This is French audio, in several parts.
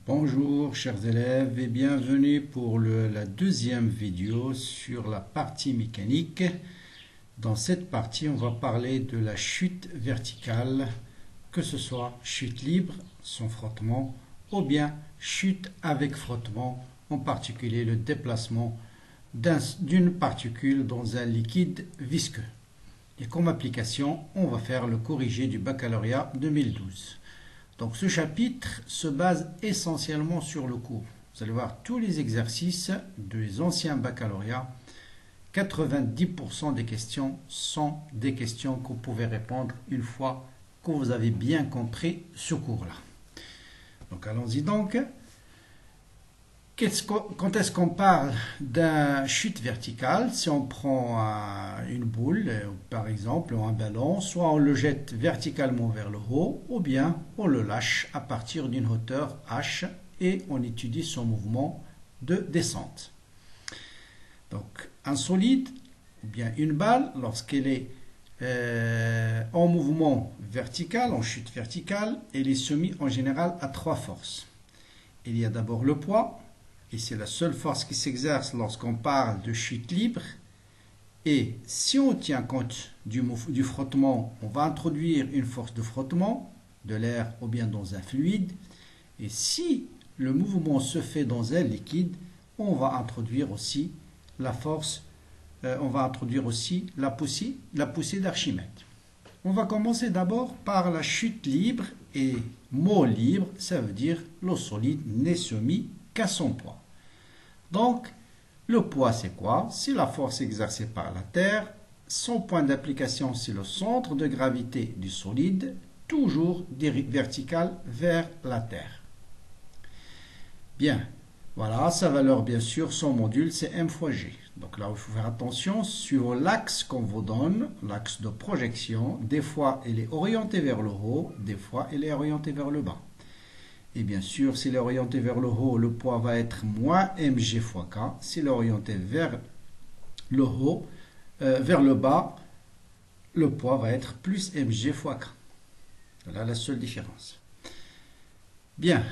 Bonjour chers élèves et bienvenue pour la deuxième vidéo sur la partie mécanique. Dans cette partie, on va parler de la chute verticale, que ce soit chute libre, sans frottement, ou bien chute avec frottement, en particulier le déplacement d'une particule dans un liquide visqueux. Et comme application, on va faire le corrigé du baccalauréat 2012. Donc ce chapitre se base essentiellement sur le cours. Vous allez voir tous les exercices des anciens baccalauréats. 90% des questions sont des questions que vous pouvez répondre une fois que vous avez bien compris ce cours-là. Donc allons-y donc. Quand est-ce qu'on parle d'une chute verticale? Si on prend une boule, par exemple, ou un ballon, soit on le jette verticalement vers le haut, ou bien on le lâche à partir d'une hauteur h et on étudie son mouvement de descente. Donc un solide, ou bien une balle, lorsqu'elle est en mouvement vertical, en chute verticale, elle est soumise en général à trois forces. Il y a d'abord le poids. Et c'est la seule force qui s'exerce lorsqu'on parle de chute libre. Et si on tient compte du frottement, on va introduire une force de frottement, de l'air ou bien dans un fluide. Et si le mouvement se fait dans un liquide, on va introduire aussi la force, la poussée d'Archimède. On va commencer d'abord par la chute libre. Et mot libre, ça veut dire le solide n'est soumis qu'à son poids. Donc, le poids, c'est quoi? C'est la force exercée par la Terre. Son point d'application, c'est le centre de gravité du solide, toujours vertical vers la Terre. Bien, voilà, sa valeur, bien sûr, son module, c'est m fois g. Donc là, il faut faire attention, suivant l'axe qu'on vous donne, l'axe de projection, des fois, elle est orientée vers le haut, des fois, elle est orientée vers le bas. Et bien sûr, s'il est orienté vers le haut, le poids va être moins mg fois k. S'il est orienté vers le haut, vers le bas, le poids va être plus mg fois k. Voilà la seule différence. Bien.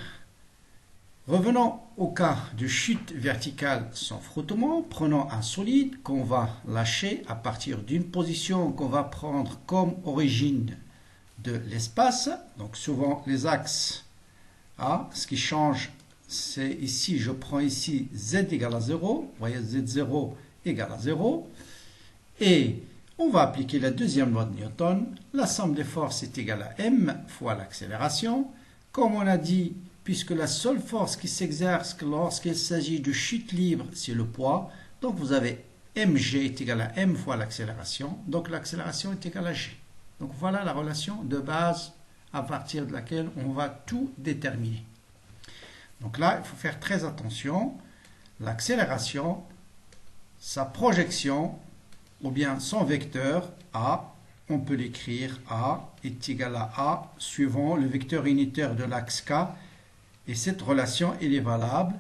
Revenons au cas de chute verticale sans frottement. Prenons un solide qu'on va lâcher à partir d'une position qu'on va prendre comme origine de l'espace. Donc souvent les axes. Ce qui change, c'est ici, je prends ici z égale à 0. Vous voyez, z0 égale à 0. Et on va appliquer la deuxième loi de Newton. La somme des forces est égale à m fois l'accélération. Comme on a dit, puisque la seule force qui s'exerce lorsqu'il s'agit de chute libre, c'est le poids. Donc vous avez mg est égal à m fois l'accélération. Donc l'accélération est égale à g. Donc voilà la relation de base à partir de laquelle on va tout déterminer. Donc là, il faut faire très attention. L'accélération, sa projection, ou bien son vecteur A, on peut l'écrire A est égal à A suivant le vecteur unitaire de l'axe K. Et cette relation, elle est valable,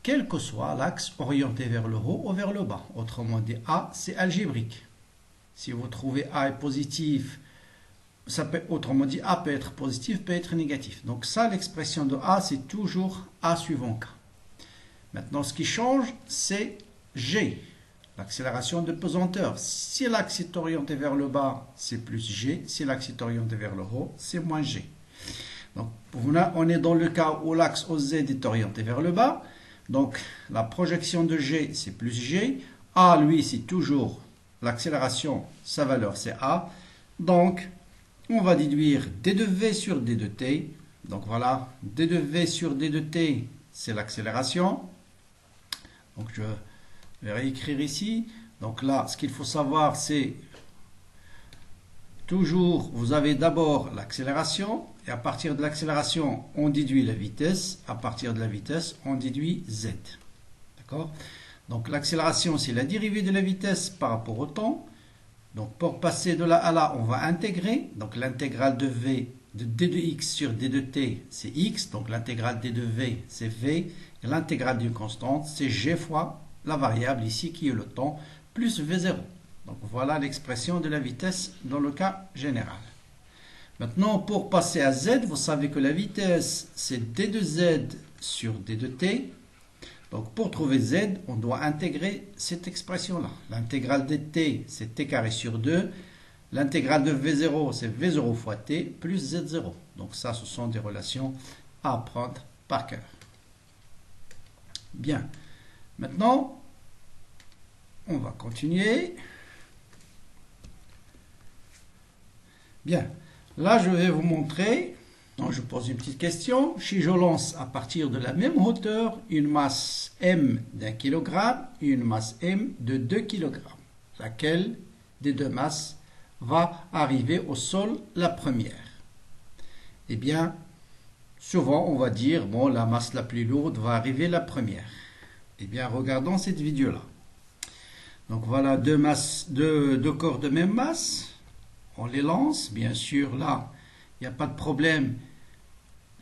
quel que soit l'axe orienté vers le haut ou vers le bas. Autrement dit, A, c'est algébrique. Si vous trouvez A est positif, autrement dit, A peut être positif, peut être négatif. Donc ça, l'expression de A, c'est toujours A suivant K. Maintenant, ce qui change, c'est G, l'accélération de pesanteur. Si l'axe est orienté vers le bas, c'est plus G. Si l'axe est orienté vers le haut, c'est moins G. Donc, on est dans le cas où l'axe OZ est orienté vers le bas. Donc, la projection de G, c'est plus G. A, lui, c'est toujours l'accélération, sa valeur, c'est A. Donc, on va déduire d de v sur d de t. Donc voilà, d de v sur d de t, c'est l'accélération. Donc je vais réécrire ici. Donc là, ce qu'il faut savoir, c'est toujours, vous avez d'abord l'accélération. Et à partir de l'accélération, on déduit la vitesse. À partir de la vitesse, on déduit z. D'accord? Donc l'accélération, c'est la dérivée de la vitesse par rapport au temps. Donc pour passer de là à là, on va intégrer. Donc l'intégrale de v de d de x sur d de t, c'est x. Donc l'intégrale d de v, c'est v. Et l'intégrale d'une constante, c'est g fois la variable ici qui est le temps, plus v0. Donc voilà l'expression de la vitesse dans le cas général. Maintenant, pour passer à z, vous savez que la vitesse, c'est d de z sur d de t. Donc pour trouver z, on doit intégrer cette expression-là. L'intégrale de t, c'est t carré sur 2. L'intégrale de v0, c'est v0 fois t plus z0. Donc ça, ce sont des relations à apprendre par cœur. Bien. Maintenant, on va continuer. Bien. Là, je vais vous montrer. Donc, je pose une petite question. Si je lance à partir de la même hauteur une masse m d'1 kg et une masse m de 2 kg, laquelle des deux masses va arriver au sol la première? Eh bien, souvent on va dire, bon, la masse la plus lourde va arriver la première. Eh bien, regardons cette vidéo-là. Donc voilà deux corps de même masse. On les lance, bien sûr, là, il n'y a pas de problème.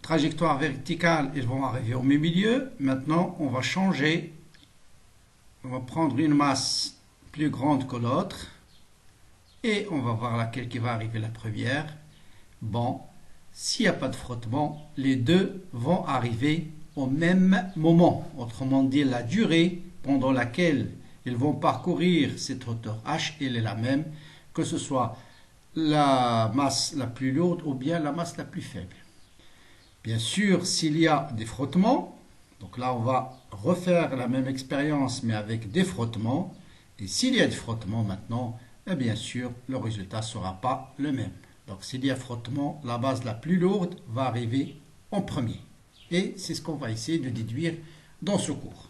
Trajectoire verticale, ils vont arriver au même milieu. Maintenant, on va changer. On va prendre une masse plus grande que l'autre. Et on va voir laquelle qui va arriver la première. Bon, s'il n'y a pas de frottement, les deux vont arriver au même moment. Autrement dit, la durée pendant laquelle ils vont parcourir cette hauteur h, elle est la même, que ce soit la masse la plus lourde ou bien la masse la plus faible. Bien sûr, s'il y a des frottements, donc là on va refaire la même expérience mais avec des frottements, et s'il y a des frottements maintenant, bien sûr le résultat ne sera pas le même. Donc s'il y a frottement, la base la plus lourde va arriver en premier. Et c'est ce qu'on va essayer de déduire dans ce cours.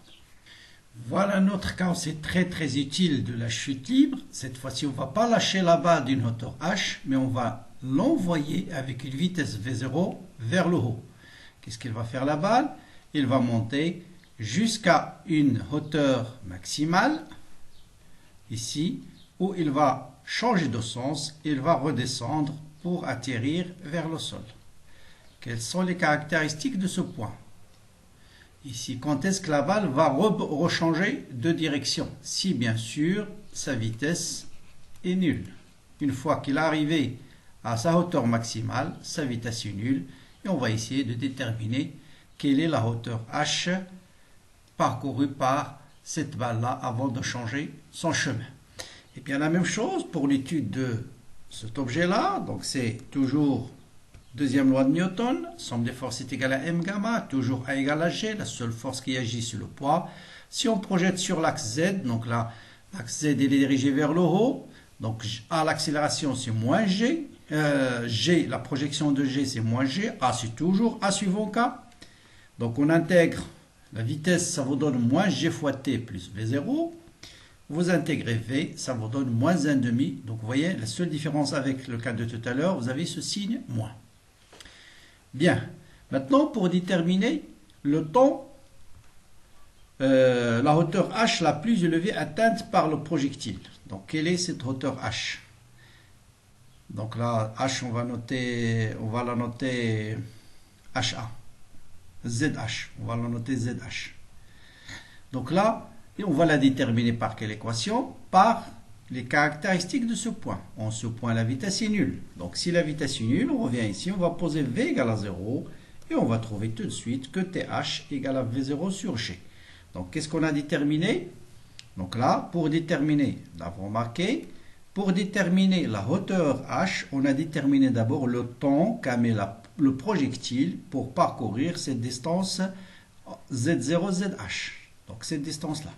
Voilà notre cas, c'est très utile de la chute libre. Cette fois-ci, on ne va pas lâcher la balle d'une hauteur h, mais on va l'envoyer avec une vitesse v0 vers le haut. Qu'est-ce qu'il va faire la balle? Il va monter jusqu'à une hauteur maximale, ici, où il va changer de sens, il va redescendre pour atterrir vers le sol. Quelles sont les caractéristiques de ce point? Ici, quand est-ce que la balle va rechanger de direction? Si bien sûr sa vitesse est nulle. Une fois qu'il est arrivé à sa hauteur maximale, sa vitesse est nulle. Et on va essayer de déterminer quelle est la hauteur h parcourue par cette balle-là avant de changer son chemin. Et bien la même chose pour l'étude de cet objet-là. Donc c'est toujours deuxième loi de Newton, somme des forces est égale à m gamma, toujours A égale à G, la seule force qui agit c'est le poids. Si on projette sur l'axe Z, donc là, l'axe Z il est dirigé vers le haut, donc A l'accélération c'est moins G, G, la projection de G c'est moins G, A c'est toujours A suivant K. Donc on intègre la vitesse, ça vous donne moins G fois T plus V0. Vous intégrez V, ça vous donne moins 1,5. Donc vous voyez, la seule différence avec le cas de tout à l'heure, vous avez ce signe moins. Bien, maintenant pour déterminer le temps, la hauteur h la plus élevée atteinte par le projectile. Donc quelle est cette hauteur h? Donc là, h on va la noter HA, ZH, on va la noter ZH. Donc là, on va la déterminer par quelle équation? Par les caractéristiques de ce point. En ce point, la vitesse est nulle. Donc, si la vitesse est nulle, on revient ici, on va poser V égale à 0 et on va trouver tout de suite que TH égale à V0 sur G. Donc, qu'est-ce qu'on a déterminé? Donc là, pour déterminer, là, vous remarquez, pour déterminer la hauteur H, on a déterminé d'abord le temps qu'a mis le projectile pour parcourir cette distance Z0, ZH. Donc, cette distance-là.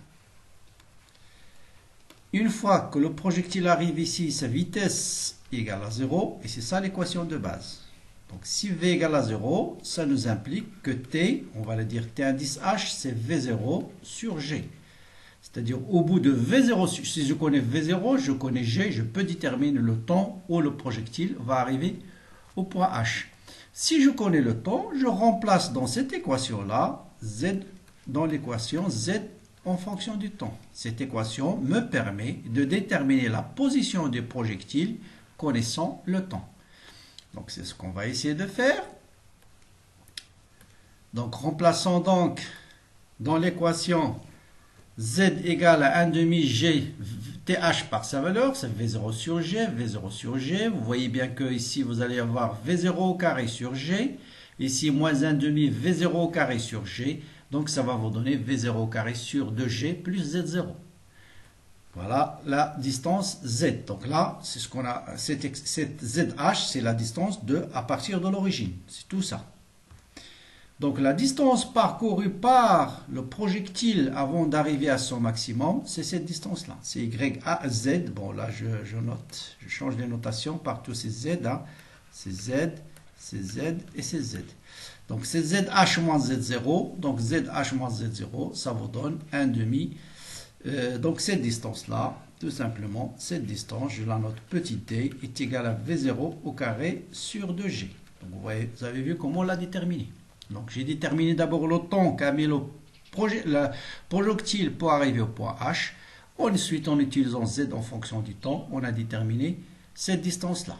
Une fois que le projectile arrive ici, sa vitesse égale à 0, et c'est ça l'équation de base. Donc si V égale à 0, ça nous implique que T, on va le dire T indice H, c'est V0 sur G. C'est-à-dire au bout de V0, si je connais V0, je connais G, je peux déterminer le temps où le projectile va arriver au point H. Si je connais le temps, je remplace dans cette équation-là, Z, dans l'équation Z en fonction du temps. Cette équation me permet de déterminer la position du projectile connaissant le temps. Donc c'est ce qu'on va essayer de faire. Donc remplaçons donc dans l'équation Z égale à 1,5 G TH par sa valeur, c'est V0 sur G, V0 sur G. Vous voyez bien que ici vous allez avoir V0 au carré sur G. Ici, moins 1 demi V0 au carré sur G. Donc, ça va vous donner V0 au carré sur 2G plus Z0. Voilà la distance Z. Donc là, c'est ce qu'on a. Cette ZH, c'est la distance à partir de l'origine. C'est tout ça. Donc la distance parcourue par le projectile avant d'arriver à son maximum, c'est cette distance-là. C'est YAZ. Bon, là, je note. Je change les notations par tous ces Z. Hein. C'est Z, c'est Z et c'est Z. Donc c'est ZH moins Z0. Donc ZH moins Z0, ça vous donne 1 demi. Donc cette distance-là, tout simplement, cette distance, je la note petit d, est égale à V0 au carré sur 2G. Donc vous avez vu comment on l'a déterminé. Donc j'ai déterminé d'abord le temps qu'a mis le projectile pour arriver au point H. Ensuite, en utilisant Z en fonction du temps, on a déterminé cette distance-là.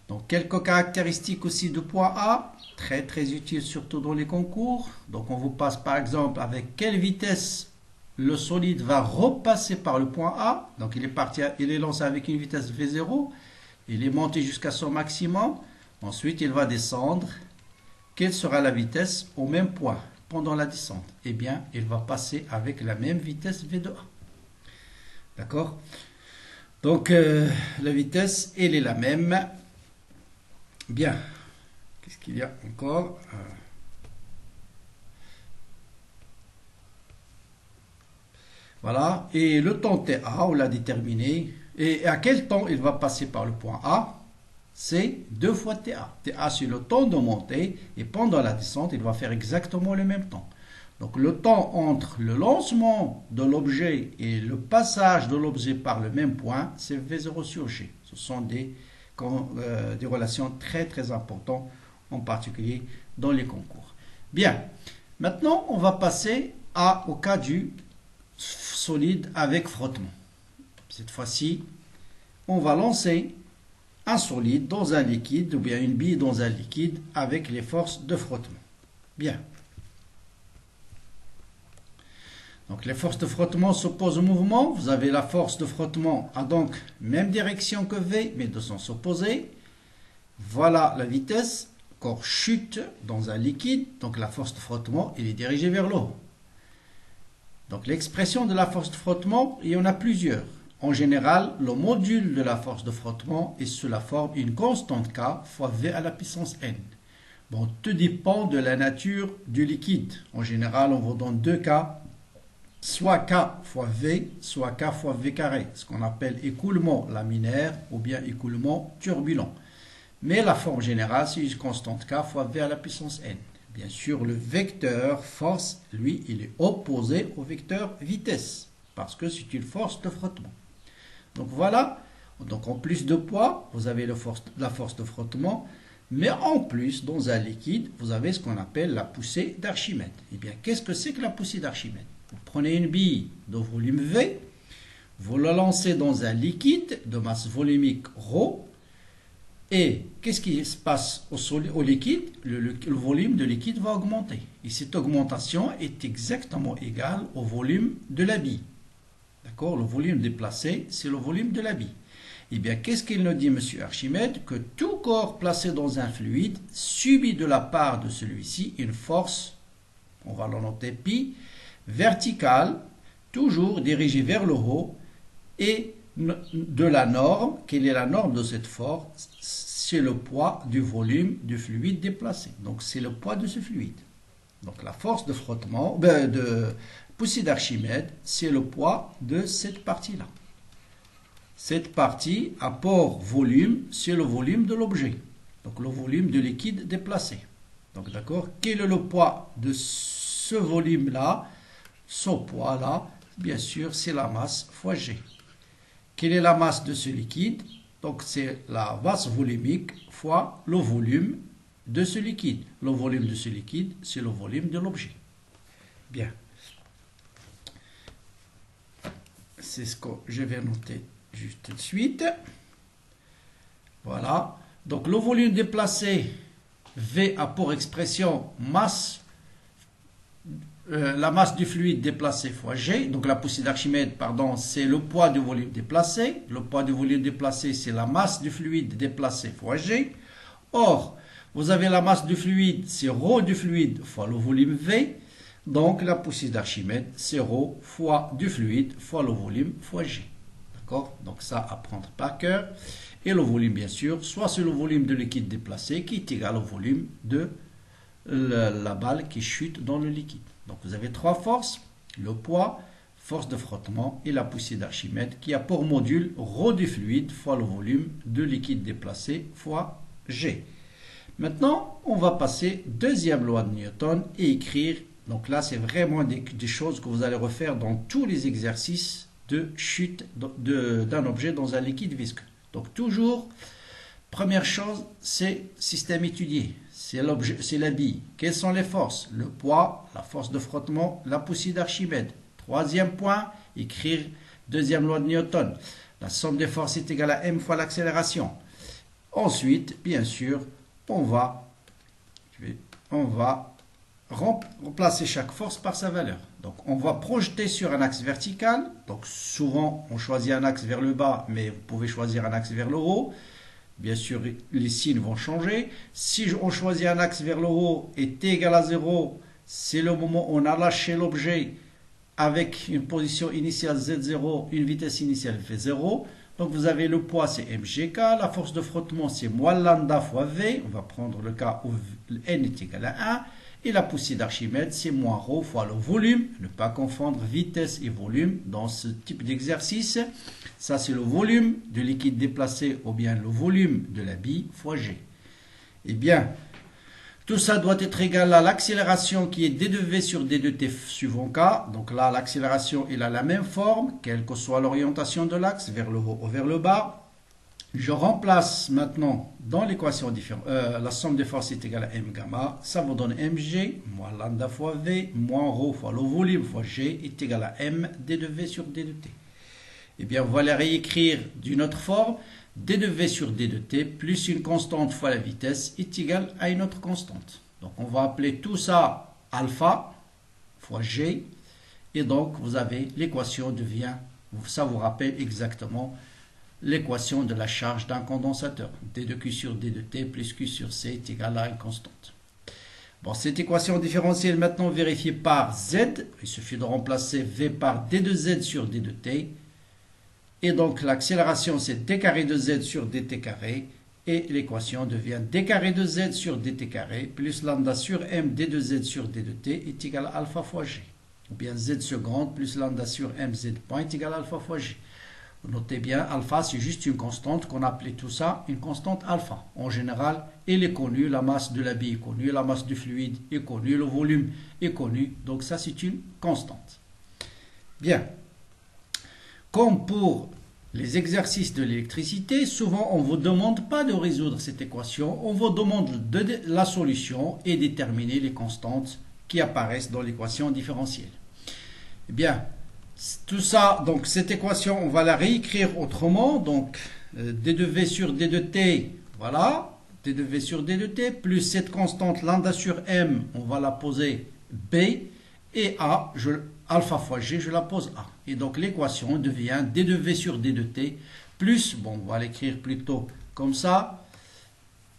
Donc quelques caractéristiques aussi du point A, très très utiles surtout dans les concours. Donc on vous passe par exemple avec quelle vitesse le solide va repasser par le point A. Donc il est lancé avec une vitesse V0. Il est monté jusqu'à son maximum. Ensuite, il va descendre. Quelle sera la vitesse au même point pendant la descente? Eh bien, il va passer avec la même vitesse V de A. D'accord? Donc, la vitesse, elle est la même. Bien. Qu'est-ce qu'il y a encore? Voilà. Et le temps TA, on l'a déterminé. Et à quel temps il va passer par le point A? C'est 2 fois TA. TA, c'est le temps de montée. Et pendant la descente, il va faire exactement le même temps. Donc, le temps entre le lancement de l'objet et le passage de l'objet par le même point, c'est V0 sur G. Ce sont des relations très, très importantes, en particulier dans les concours. Bien. Maintenant, on va passer au cas du solide avec frottement. Cette fois-ci, on va lancer un solide dans un liquide ou bien une bille dans un liquide avec les forces de frottement. Bien. Donc les forces de frottement s'opposent au mouvement. Vous avez la force de frottement a donc même direction que V, mais de sens opposé. Voilà la vitesse. Corps chute dans un liquide. Donc la force de frottement, elle est dirigée vers le haut. Donc l'expression de la force de frottement, il y en a plusieurs. En général, le module de la force de frottement est sous la forme d'une constante K fois V à la puissance N. Bon, tout dépend de la nature du liquide. En général, on vous donne 2K, soit K fois V, soit K fois V carré, ce qu'on appelle écoulement laminaire ou bien écoulement turbulent. Mais la forme générale, c'est une constante K fois V à la puissance N. Bien sûr, le vecteur force, lui, il est opposé au vecteur vitesse, parce que c'est une force de frottement. Donc voilà, donc en plus de poids, vous avez la force de frottement, mais en plus, dans un liquide, vous avez ce qu'on appelle la poussée d'Archimède. Eh bien, qu'est-ce que c'est que la poussée d'Archimède? Vous prenez une bille de volume V, vous la lancez dans un liquide de masse volumique ρ, et qu'est-ce qui se passe au liquide? Le volume de liquide va augmenter. Et cette augmentation est exactement égale au volume de la bille. D'accord? Le volume déplacé, c'est le volume de la bille. Eh bien, qu'est-ce qu'il nous dit, M. Archimède? Que tout corps placé dans un fluide subit de la part de celui-ci une force, on va le noter pi, verticale, toujours dirigée vers le haut, et de la norme. Quelle est la norme de cette force? C'est le poids du volume du fluide déplacé. Donc, c'est le poids de ce fluide. Donc, la force de frottement, de poussée d'Archimède, c'est le poids de cette partie-là. Cette partie, apport volume, c'est le volume de l'objet. Donc, le volume de liquide déplacé. Donc, d'accord? Quel est le poids de ce volume-là? Ce poids-là, bien sûr, c'est la masse fois G. Quelle est la masse de ce liquide? Donc, c'est la masse volumique fois le volume de ce liquide. Le volume de ce liquide, c'est le volume de l'objet. Bien. C'est ce que je vais noter juste tout de suite. Voilà. Donc, le volume déplacé, V a pour expression masse, la masse du fluide déplacé fois G. Donc, la poussée d'Archimède, pardon, c'est le poids du volume déplacé. Le poids du volume déplacé, c'est la masse du fluide déplacé fois G. Or, Vous avez la masse du fluide, c'est ρ du fluide fois le volume V. Donc la poussée d'Archimède, c'est ρ fois du fluide fois le volume fois G. D'accord? Donc ça à prendre par cœur. Et le volume, bien sûr, soit c'est le volume de liquide déplacé qui est égal au volume de la balle qui chute dans le liquide. Donc vous avez trois forces, le poids, force de frottement et la poussée d'Archimède qui a pour module ρ du fluide fois le volume de liquide déplacé fois G. Maintenant, on va passer deuxième loi de Newton et écrire. Donc là, c'est vraiment des choses que vous allez refaire dans tous les exercices de chute d'un objet dans un liquide visqueux. Donc toujours, première chose, c'est système étudié. C'est l'objet, c'est la bille. Quelles sont les forces? Le poids, la force de frottement, la poussée d'Archimède. Troisième point, écrire deuxième loi de Newton. La somme des forces est égale à m fois l'accélération. Ensuite, bien sûr, on va remplacer chaque force par sa valeur. Donc, on va projeter sur un axe vertical. Donc, souvent, on choisit un axe vers le bas, mais vous pouvez choisir un axe vers le haut. Bien sûr, les signes vont changer. Si on choisit un axe vers le haut et t égale à 0, c'est le moment où on a lâché l'objet avec une position initiale z0, une vitesse initiale fait 0. Donc vous avez le poids, c'est mgk, la force de frottement, c'est moins lambda fois v, on va prendre le cas où n est égal à 1, et la poussée d'Archimède, c'est moins ρ fois le volume, ne pas confondre vitesse et volume dans ce type d'exercice. Ça, c'est le volume du liquide déplacé ou bien le volume de la bille fois g. Eh bien, tout ça doit être égal à l'accélération qui est d de v sur d de t suivant k. Donc là, l'accélération, il a la même forme, quelle que soit l'orientation de l'axe, vers le haut ou vers le bas. Je remplace maintenant dans l'équation différente, la somme des forces est égale à m gamma. Ça vous donne mg, moins lambda fois v, moins ρ fois le volume fois g est égal à m d de v sur d de t. Eh bien, vous allez réécrire d'une autre forme. d de v sur d de t plus une constante fois la vitesse est égal à une autre constante. Donc on va appeler tout ça alpha fois g. Et donc vous avez l'équation devient, ça vous rappelle exactement l'équation de la charge d'un condensateur. d de q sur d de t plus q sur c est égal à une constante. Bon, cette équation différentielle maintenant vérifiée par z. Il suffit de remplacer v par d de z sur d de t. Et donc l'accélération c'est d carré de z sur dt carré. Et l'équation devient d carré de z sur dt carré plus lambda sur m d de z sur d de t est égal à alpha fois g. Ou bien z seconde plus lambda sur m z point est égal à alpha fois g. Vous notez bien, alpha c'est juste une constante qu'on appelait tout ça une constante alpha. En général, elle est connue, la masse de la bille est connue, la masse du fluide est connue, le volume est connu. Donc ça c'est une constante. Bien. Comme pour les exercices de l'électricité, souvent on ne vous demande pas de résoudre cette équation, on vous demande la solution et déterminer les constantes qui apparaissent dans l'équation différentielle. Eh bien, tout ça, donc cette équation, on va la réécrire autrement. Donc, d de v sur d de t, voilà, d de v sur d de t, plus cette constante lambda sur m, on va la poser b, et a, alpha fois g, je la pose a. Et donc l'équation devient d de v sur d de t, plus, bon, on va l'écrire plutôt comme ça.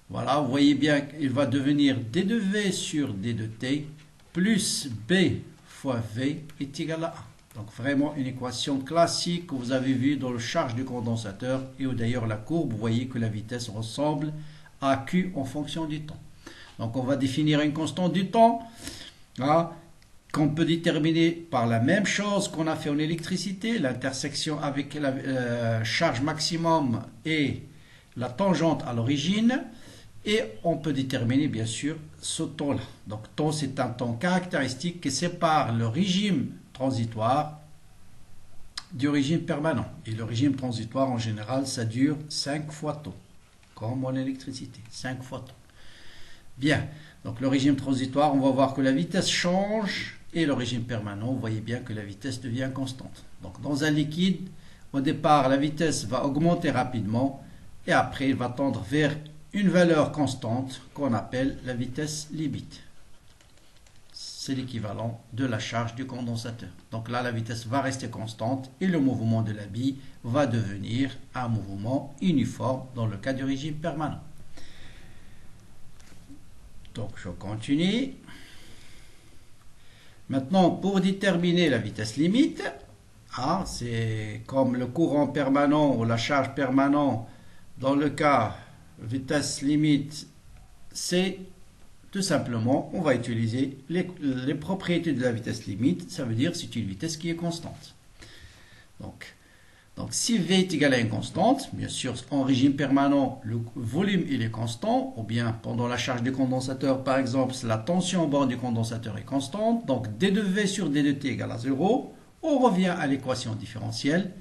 Voilà, vous voyez bien qu'il va devenir d de v sur d de t, plus b fois v est égal à a. Donc vraiment une équation classique que vous avez vue dans le charge du condensateur et où d'ailleurs la courbe, vous voyez que la vitesse ressemble à Q en fonction du temps. Donc on va définir une constante du temps qu'on peut déterminer par la même chose qu'on a fait en électricité, l'intersection avec la charge maximum et la tangente à l'origine. Et on peut déterminer bien sûr ce temps-là. Donc temps c'est un temps caractéristique qui sépare le régime transitoire du régime permanent. Et le régime transitoire, en général, ça dure 5 fois temps, comme en électricité, 5 fois temps. Bien, donc le régime transitoire, on va voir que la vitesse change, et le régime permanent, vous voyez bien que la vitesse devient constante. Donc dans un liquide, au départ, la vitesse va augmenter rapidement, et après, il va tendre vers une valeur constante qu'on appelle la vitesse limite. C'est l'équivalent de la charge du condensateur. Donc là, la vitesse va rester constante et le mouvement de la bille va devenir un mouvement uniforme dans le cas du régime permanent. Donc je continue. Maintenant, pour déterminer la vitesse limite, c'est comme le courant permanent ou la charge permanente. Dans le cas vitesse limite, c'est tout simplement, on va utiliser les propriétés de la vitesse limite. Ça veut dire c'est une vitesse qui est constante. Donc si V est égal à une constante, bien sûr en régime permanent, le volume il est constant, ou bien pendant la charge du condensateur par exemple, la tension au bord du condensateur est constante, donc d de V sur d de t égale à 0, on revient à l'équation différentielle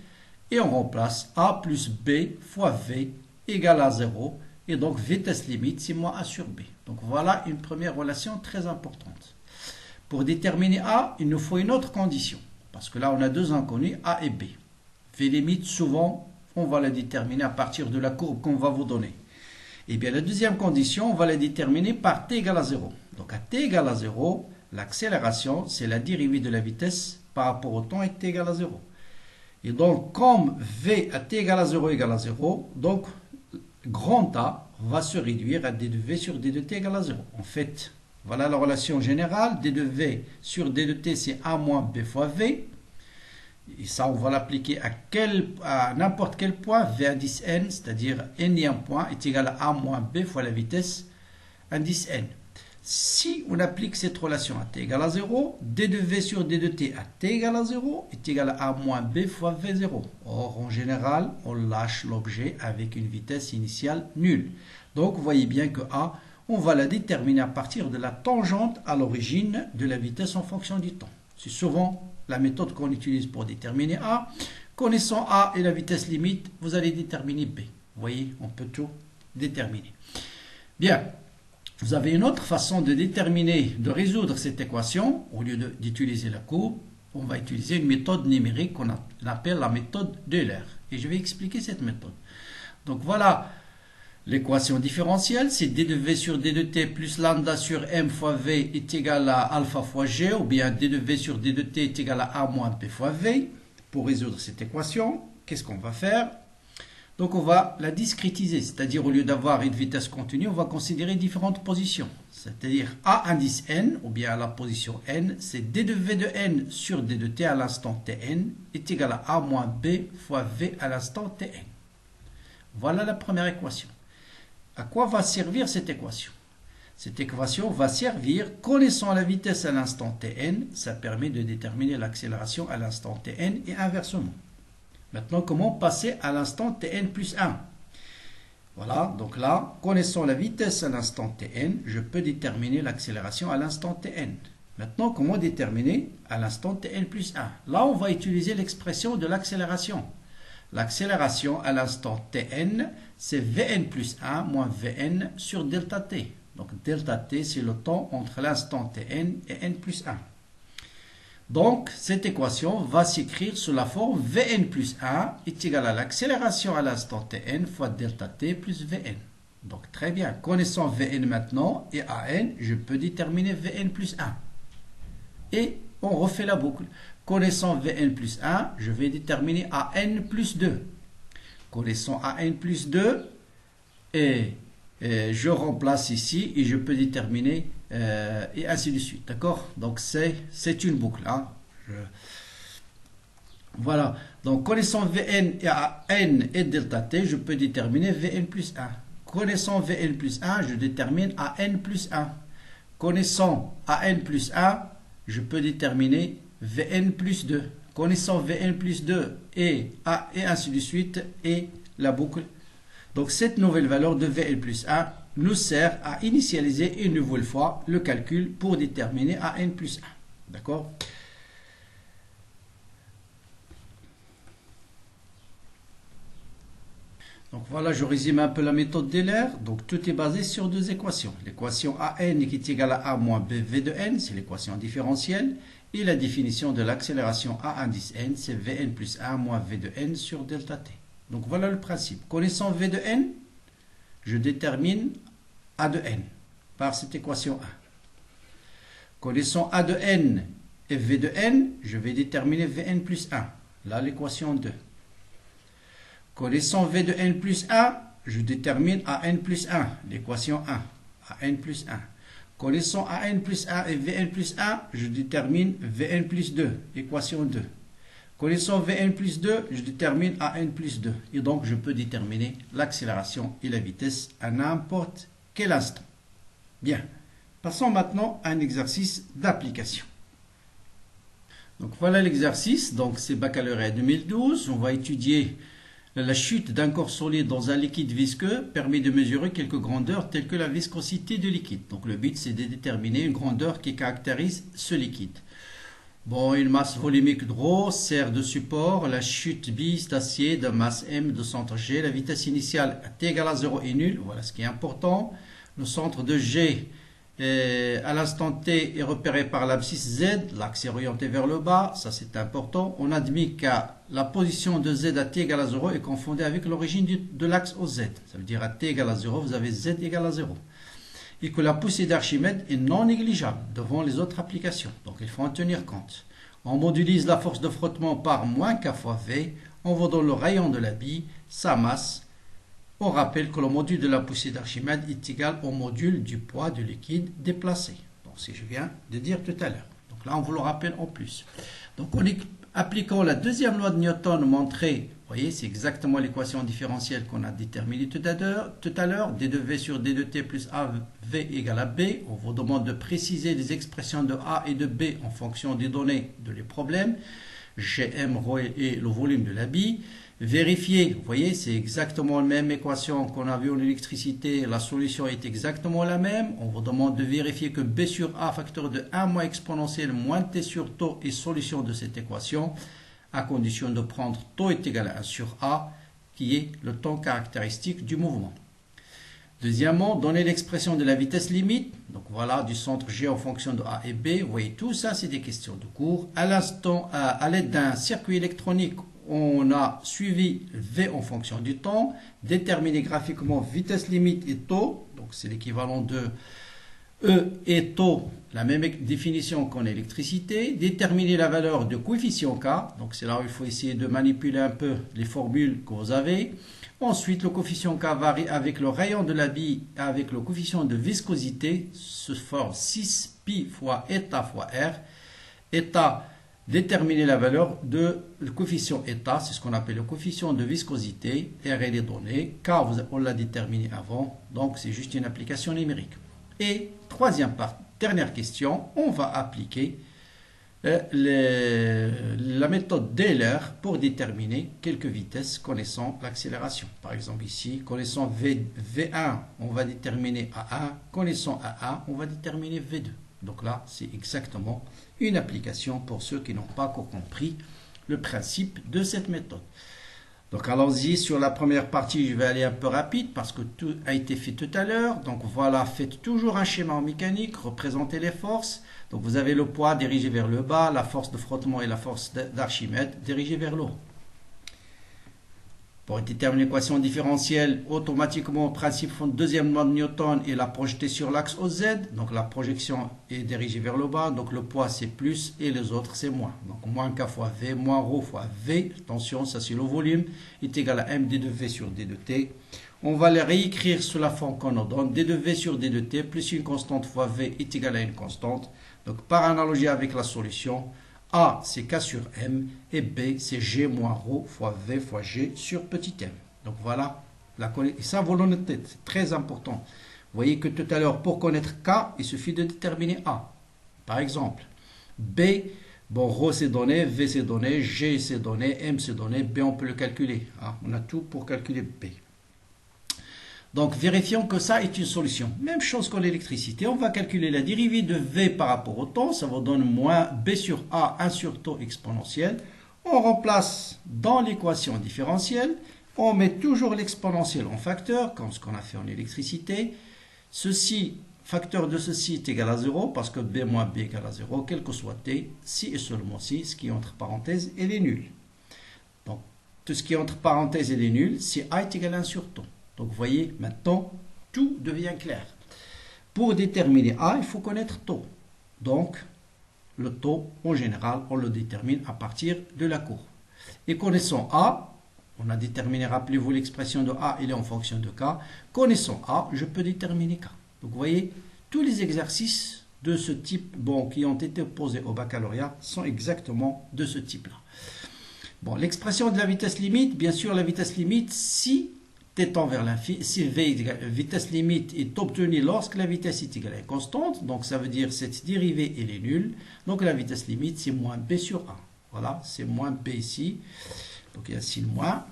et on remplace A plus B fois V égale à 0, et donc vitesse limite c'est moins A sur B. Donc voilà une première relation très importante. Pour déterminer A, il nous faut une autre condition, parce que là on a deux inconnus, A et B. V limite, souvent, on va la déterminer à partir de la courbe qu'on va vous donner. Et bien, la deuxième condition, on va la déterminer par t égale à 0. Donc, à t égale à 0, l'accélération, c'est la dérivée de la vitesse par rapport au temps et t égale à 0. Et donc, comme v à t égale à 0 égale à 0, donc, grand A va se réduire à d de v sur d de t égale à 0. En fait, voilà la relation générale. d de v sur d de t, c'est a moins b fois v. Et ça, on va l'appliquer à n'importe quel point, v indice n, c'est-à-dire nème point, est égal à a moins b fois la vitesse indice n. Si on applique cette relation à t égale à 0, d de v sur d de t à t égale à 0 est égal à a moins b fois v0. Or, en général, on lâche l'objet avec une vitesse initiale nulle. Donc, vous voyez bien que a, on va la déterminer à partir de la tangente à l'origine de la vitesse en fonction du temps. C'est souvent la méthode qu'on utilise pour déterminer A. Connaissant A et la vitesse limite, vous allez déterminer B. Vous voyez, on peut tout déterminer. Bien, vous avez une autre façon de déterminer, de résoudre cette équation. Au lieu d'utiliser la courbe, on va utiliser une méthode numérique qu'on appelle la méthode d'Euler. Et je vais expliquer cette méthode. Donc voilà l'équation différentielle, c'est d de v sur d de t plus lambda sur m fois v est égal à alpha fois g, ou bien d de v sur d de t est égal à a moins b fois v. Pour résoudre cette équation, qu'est-ce qu'on va faire? Donc on va la discrétiser, c'est-à-dire au lieu d'avoir une vitesse continue, on va considérer différentes positions. C'est-à-dire a indice n, ou bien à la position n, c'est d de v de n sur d de t à l'instant tn est égal à moins b fois v à l'instant tn. Voilà la première équation. À quoi va servir cette équation? Cette équation va servir, connaissant la vitesse à l'instant tn, ça permet de déterminer l'accélération à l'instant tn et inversement. Maintenant, comment passer à l'instant tn plus 1? Voilà, donc là, connaissant la vitesse à l'instant tn, je peux déterminer l'accélération à l'instant tn. Maintenant, comment déterminer à l'instant tn plus 1? Là, on va utiliser l'expression de l'accélération. L'accélération à l'instant tn, c'est Vn plus 1 moins Vn sur delta t. Donc delta t, c'est le temps entre l'instant tn et n plus 1. Donc cette équation va s'écrire sous la forme Vn plus 1 est égal à l'accélération à l'instant tn fois delta t plus Vn. Donc très bien, connaissant Vn maintenant et An, je peux déterminer Vn plus 1. Et on refait la boucle. Connaissant Vn plus 1, je vais déterminer An plus 2. Connaissant An plus 2, et je remplace ici et je peux déterminer et ainsi de suite. D'accord? Donc c'est une boucle. Hein? Voilà. Donc connaissant Vn et An et delta t, je peux déterminer Vn plus 1. Connaissant Vn plus 1, je détermine An plus 1. Connaissant An plus 1, je peux déterminer Vn plus 2. Connaissant Vn plus 2 et ainsi de suite, et la boucle. Donc cette nouvelle valeur de Vn plus 1 nous sert à initialiser une nouvelle fois le calcul pour déterminer An plus 1. D'accord? Donc voilà, je résume un peu la méthode d'Euler. Donc tout est basé sur deux équations. L'équation An qui est égale à A moins BV de n, c'est l'équation différentielle. Et la définition de l'accélération A indice n, c'est Vn plus 1 moins V de n sur delta t. Donc voilà le principe. Connaissant V de n, je détermine A de n par cette équation 1. Connaissant A de n et V de n, je vais déterminer Vn plus 1. Là, l'équation 2. Connaissant V de n plus 1, je détermine An plus 1, l'équation 1. An plus 1. Connaissant AN plus 1 et VN plus 1, je détermine VN plus 2, équation 2. Connaissant Vn plus 2, je détermine AN plus 2. Et donc, je peux déterminer l'accélération et la vitesse à n'importe quel instant. Bien. Passons maintenant à un exercice d'application. Donc, voilà l'exercice. Donc, c'est baccalauréat 2012. On va étudier la chute d'un corps solide dans un liquide visqueux permet de mesurer quelques grandeurs telles que la viscosité du liquide. Donc, le but, c'est de déterminer une grandeur qui caractérise ce liquide. Bon, une masse volumique de ρ sert de support. La chute bis d'acier de masse m de centre G. La vitesse initiale à t égale à 0 est nulle. Voilà ce qui est important. Le centre de G à l'instant t est repéré par l'abscisse Z. L'axe est orienté vers le bas. Ça, c'est important. On admet que la position de Z à t égale à 0 est confondue avec l'origine de l'axe au Z. Ça veut dire à t égale à 0, vous avez Z égale à 0. Et que la poussée d'Archimède est non négligeable devant les autres applications. Donc, il faut en tenir compte. On modulise la force de frottement par moins K fois V. On va dans le rayon de la bille, sa masse. On rappelle que le module de la poussée d'Archimède est égal au module du poids du liquide déplacé. Donc, ce que je viens de dire tout à l'heure. Donc là, on vous le rappelle en plus. Donc, en appliquant la deuxième loi de Newton montrée, vous voyez, c'est exactement l'équation différentielle qu'on a déterminée tout à l'heure. D2V sur D2T plus AV égale à B. On vous demande de préciser les expressions de A et de B en fonction des données de les problèmes. Gm, ρ et le volume de la bille. Vérifier, vous voyez, c'est exactement la même équation qu'on a vue en électricité. La solution est exactement la même. On vous demande de vérifier que B sur A, facteur de 1 moins exponentielle moins T sur taux est solution de cette équation, à condition de prendre taux est égal à 1 sur A, qui est le temps caractéristique du mouvement. Deuxièmement, donner l'expression de la vitesse limite. Donc voilà, du centre G en fonction de A et B. Vous voyez, tout ça, c'est des questions de cours. À l'instant, à l'aide d'un circuit électronique, on a suivi V en fonction du temps, déterminer graphiquement vitesse limite et taux. Donc c'est l'équivalent de E et taux, la même définition qu'en électricité. Déterminer la valeur de coefficient K. Donc c'est là où il faut essayer de manipuler un peu les formules que vous avez. Ensuite, le coefficient K varie avec le rayon de la bille, avec le coefficient de viscosité, se forme 6 pi fois eta fois R. Eta, déterminer la valeur de le coefficient eta, c'est ce qu'on appelle le coefficient de viscosité. R est les données. K, on l'a déterminé avant, donc c'est juste une application numérique. Et troisième dernière question, on va appliquer la méthode d'Euler pour déterminer quelques vitesses connaissant l'accélération. Par exemple ici, connaissant V1, on va déterminer A1. Connaissant A1, on va déterminer V2. Donc là, c'est exactement une application pour ceux qui n'ont pas encore compris le principe de cette méthode. Donc allons-y sur la première partie, je vais aller un peu rapide parce que tout a été fait tout à l'heure. Donc voilà, faites toujours un schéma en mécanique, représentez les forces. Donc vous avez le poids dirigé vers le bas, la force de frottement et la force d'Archimède dirigée vers le haut. Pour déterminer l'équation différentielle, automatiquement, le principe de deuxième loi de Newton est la projeter sur l'axe OZ. Donc la projection est dirigée vers le bas. Donc le poids c'est plus et les autres c'est moins. Donc moins K fois V, moins ρ fois V. Attention, ça c'est le volume. Est égal à M d de V sur d de T. On va les réécrire sous la forme qu'on nous donne. d de V sur d de T plus une constante fois V est égal à une constante. Donc par analogie avec la solution, A, c'est K sur M, et B, c'est G moins ρ fois V fois G sur petit m. Donc voilà, et ça, vous le notez, c'est très important. Vous voyez que tout à l'heure, pour connaître K, il suffit de déterminer A. Par exemple, B, bon, ρ c'est donné, V c'est donné, G c'est donné, M c'est donné, B on peut le calculer. Hein. On a tout pour calculer B. Donc, vérifions que ça est une solution. Même chose qu'en l'électricité, on va calculer la dérivée de V par rapport au temps. Ça vous donne moins B sur A, 1 sur taux exponentiel. On remplace dans l'équation différentielle. On met toujours l'exponentielle en facteur, comme ce qu'on a fait en électricité. Ceci, facteur de ceci est égal à 0, parce que B moins B égale à 0, quel que soit T, si et seulement si, ce qui est entre parenthèses, il est nul. Donc, tout ce qui est entre parenthèses, il est nul, si A est égal à 1 sur taux. Donc, vous voyez, maintenant, tout devient clair. Pour déterminer A, il faut connaître taux. Donc, le taux, en général, on le détermine à partir de la courbe. Et connaissant A, on a déterminé, rappelez-vous, l'expression de A, elle est en fonction de K. Connaissant A, je peux déterminer K. Donc, vous voyez, tous les exercices de ce type, bon, qui ont été posés au baccalauréat, sont exactement de ce type-là. Bon, l'expression de la vitesse limite, bien sûr, la vitesse limite, si tendant vers l'infini, si vitesse limite est obtenue lorsque la vitesse est égale à constante, donc ça veut dire cette dérivée elle est nulle, donc la vitesse limite c'est moins b sur a. Voilà, c'est moins b ici, donc il y a signe moins.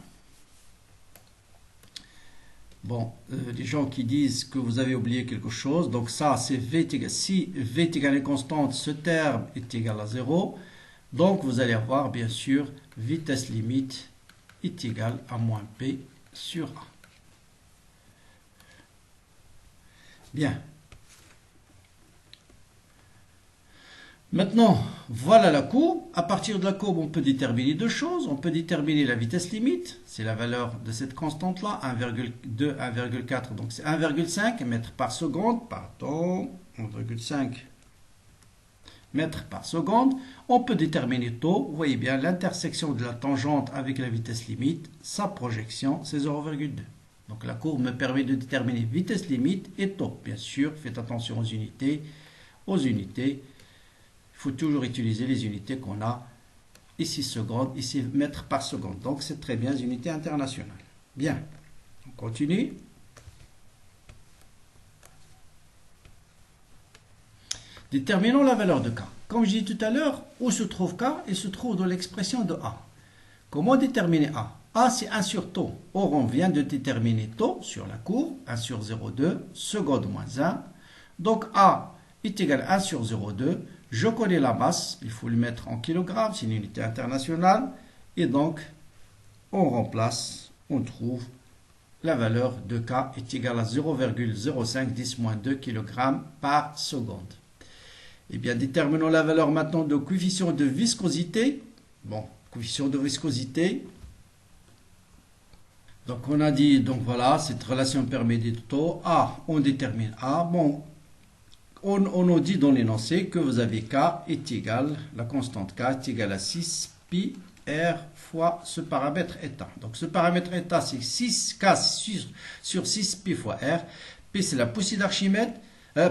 Bon, les gens qui disent que vous avez oublié quelque chose, donc ça c'est si v est égal à constante, ce terme est égal à 0, donc vous allez avoir bien sûr vitesse limite est égale à moins p sur a. Bien. Maintenant, voilà la courbe. À partir de la courbe, on peut déterminer deux choses. On peut déterminer la vitesse limite, c'est la valeur de cette constante-là, 1,2, 1,4, donc c'est 1,5 mètres par seconde, pardon, 1,5 mètres par seconde. On peut déterminer taux, vous voyez bien l'intersection de la tangente avec la vitesse limite, sa projection, c'est 0,2. Donc la courbe me permet de déterminer vitesse limite et taux. Bien sûr, faites attention aux unités. Il faut toujours utiliser les unités qu'on a ici secondes, ici mètres par seconde. Donc c'est très bien, les unités internationales. Bien, on continue. Déterminons la valeur de K. Comme je dis tout à l'heure, où se trouve K? Il se trouve dans l'expression de A. Comment déterminer A? A, c'est 1 sur taux. Or, on vient de déterminer taux sur la courbe, 1 sur 0,2, seconde moins 1. Donc, A est égal à 1 sur 0,2. Je connais la masse, il faut le mettre en kilogrammes, c'est une unité internationale. Et donc, on remplace, on trouve la valeur de K est égale à 0,05 10-2 kg par seconde. Eh bien, déterminons la valeur maintenant de coefficient de viscosité. Bon, coefficient de viscosité. Donc, on a dit, donc voilà, cette relation permet des taux. A, on détermine A. Bon, on nous dit dans l'énoncé que vous avez K est égal, la constante K est égale à 6 pi R fois ce paramètre état. Donc, ce paramètre état, c'est 6K sur 6 pi fois R. P, c'est la poussée d'Archimède.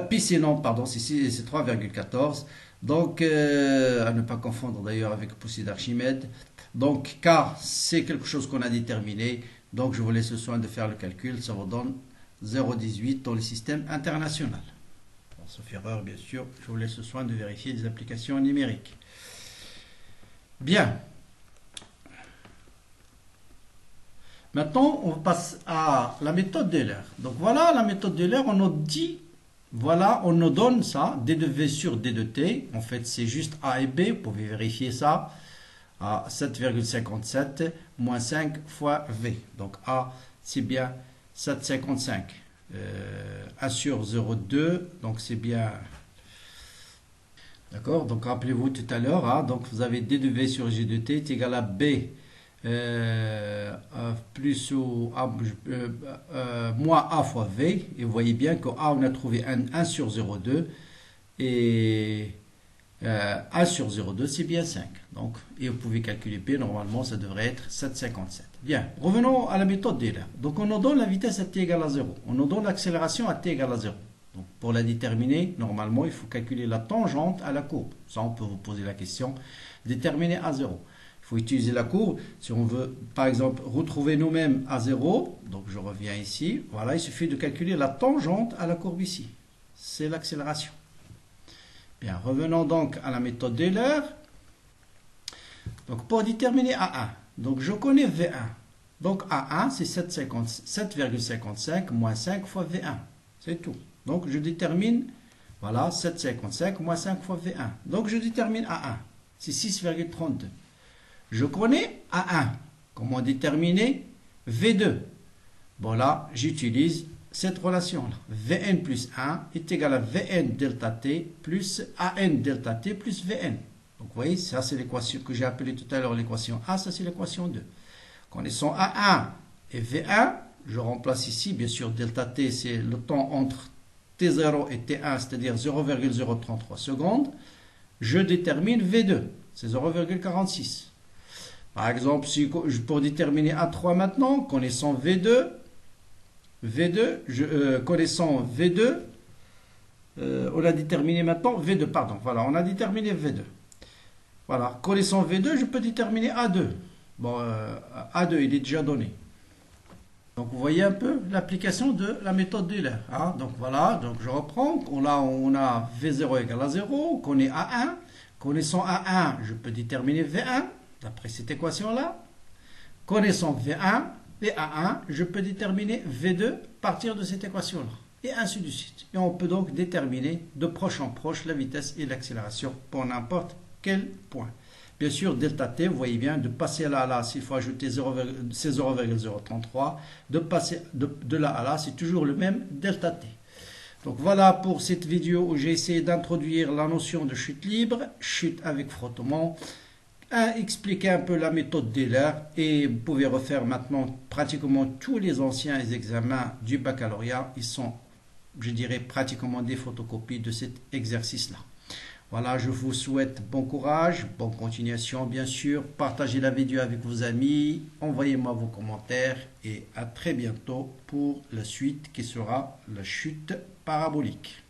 Pi, c'est non, pardon, c'est 3,14. Donc, à ne pas confondre d'ailleurs avec poussée d'Archimède. Donc, K, c'est quelque chose qu'on a déterminé. Donc, je vous laisse le soin de faire le calcul. Ça vous donne 0,18 dans le système international. Bon, sauf erreur, bien sûr, je vous laisse le soin de vérifier les applications numériques. Bien. Maintenant, on passe à la méthode d'Euler. Donc, voilà la méthode d'Euler. On nous dit, voilà, on nous donne ça, d de v sur d de t. En fait, c'est juste A et B. Vous pouvez vérifier ça. À 7,57 moins 5 fois V. Donc A, c'est bien 7,55. 1 sur 0,2, donc c'est bien... D'accord? Donc rappelez-vous tout à l'heure, hein, donc vous avez d de V sur G de T est égal à B plus ou moins A fois V. Et vous voyez bien qu'au A, on a trouvé 1 sur 0,2 et 1 sur 0,2, c'est bien 5. Donc, et vous pouvez calculer P, normalement, ça devrait être 7,57. Bien, revenons à la méthode d'Euler. Donc, on nous donne la vitesse à t égale à 0. On nous donne l'accélération à t égale à 0. Donc, pour la déterminer, normalement, il faut calculer la tangente à la courbe. Ça, on peut vous poser la question. Déterminer à 0. Il faut utiliser la courbe. Si on veut, par exemple, retrouver nous-mêmes à 0, donc je reviens ici. Voilà, il suffit de calculer la tangente à la courbe ici. C'est l'accélération. Bien, revenons donc à la méthode d'Euler. Donc, pour déterminer A1, donc je connais V1. Donc, A1, c'est 7,55 moins 5 fois V1. C'est tout. Donc, je détermine, voilà, 7,55 moins 5 fois V1. Donc, je détermine A1. C'est 6,32. Je connais A1. Comment déterminer V2? Bon, là, j'utilise cette relation-là. Vn plus 1 est égal à Vn delta t plus An delta t plus Vn. Donc, vous voyez, ça c'est l'équation que j'ai appelée tout à l'heure l'équation A, ça c'est l'équation 2. Connaissant A1 et V1, je remplace ici, bien sûr, delta t, c'est le temps entre T0 et T1, c'est-à-dire 0,033 secondes. Je détermine V2, c'est 0,46. Par exemple, pour déterminer A3 maintenant, connaissant V2, connaissant V2, On a déterminé maintenant V2, pardon. Voilà, on a déterminé V2. Voilà, connaissant V2, je peux déterminer A2. Bon, A2, il est déjà donné. Donc, vous voyez un peu l'application de la méthode d'Euler. Hein? Donc, voilà, donc je reprends. On a V0 égale à 0, on connaît A1. Connaissant A1, je peux déterminer V1, d'après cette équation-là. Connaissant V1 et A1, je peux déterminer V2 à partir de cette équation-là. Et ainsi de suite. Et on peut donc déterminer de proche en proche la vitesse et l'accélération pour n'importe quel point. Bien sûr, delta t, vous voyez bien, de passer là à là, s'il faut ajouter 0,033, de passer de là à là, c'est toujours le même delta t. Donc voilà pour cette vidéo où j'ai essayé d'introduire la notion de chute libre, chute avec frottement, expliquer un peu la méthode d'Euler et vous pouvez refaire maintenant pratiquement tous les anciens examens du baccalauréat. Ils sont, je dirais, pratiquement des photocopies de cet exercice-là. Voilà, je vous souhaite bon courage, bonne continuation bien sûr. Partagez la vidéo avec vos amis, envoyez-moi vos commentaires et à très bientôt pour la suite qui sera la chute parabolique.